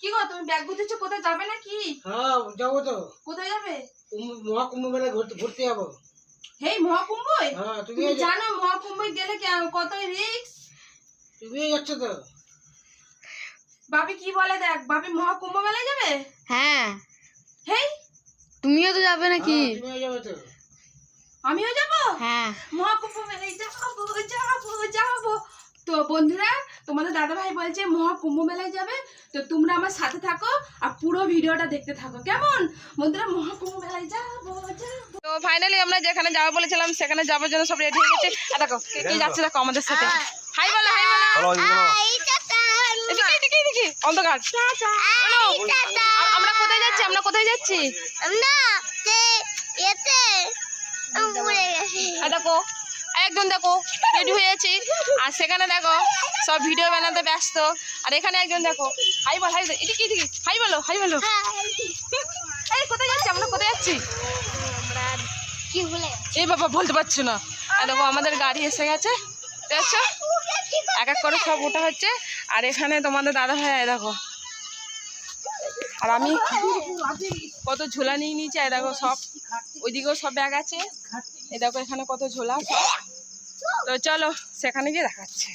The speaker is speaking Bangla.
কি গো তুমি ব্যাগ গুছিয়েছো, কোথায় যাবে নাকি? হ্যাঁ যাবো তো। কোথায় যাবে? মহাকুম্ভ মেলায় ঘুরতে যাবো। হেই মহাকুম্ভই? হ্যাঁ তুমি জানো মহাকুম্ভই গেলে কত রিস্ক? তুমি যাচ্ছ তো? বাপি কি বলে দেখ, বাপি মহাকুম্ভ মেলায় যাবে। হ্যাঁ হেই তুমিও তো যাবে নাকি? তুমিও যাবে তো? আমিও যাবো। হ্যাঁ মহাকুম্ভ মেলায় যাবো যাবো যাবো। তো বন্ধুরা, তোমাদের দাদা ভাই বলছে মহাকুম্ভ মেলায় যাবে, তো তোমরা আমার সাথে থাকো আর পুরো ভিডিওটা দেখতে থাকো, কেমন বন্ধুরা? মহাকুম্ভ মেলায় যাবো যাবো। তো ফাইনালি আমরা যেখানে যাবো বলেছিলাম সেখানে যাওয়ার জন্য সব রেডি হয়ে গেছে। আর দেখো কে কে যাচ্ছে, দেখো আমাদের সাথে। হাই বলো, হাই বলো। এদিকে অন্ধকার। আমরা কোথায় যাচ্ছি, আমরা কোথায় যাচ্ছি? আর দেখো একজন দেখো রেডি হয়ে আছি, আর সেখানে দেখো সব ভিডিও বানাতে ব্যস্ত, আর এখানে একজন দেখো হাই বল, হাই এদিকে এদিকে হাই বলো, হাই বলো। এই কোথায় যাচ্ছি, আমরা কোথায় যাচ্ছি? এই বাবা বলতে পারছো না। আর দেখো আমাদের গাড়ি এসে গেছে, দেখছো এক এক করে সব ওঠা হচ্ছে। আর এখানে তোমাদের দাদা ভাই দেখো, আর আমি কত ঝোলা নিয়ে নিয়েছি। এই দেখো সব ওইদিকেও সব ব্যাগ আছে, এই দেখো এখানে কত ঝোলা সব। তো চলো সেখানে গিয়ে দেখাচ্ছে।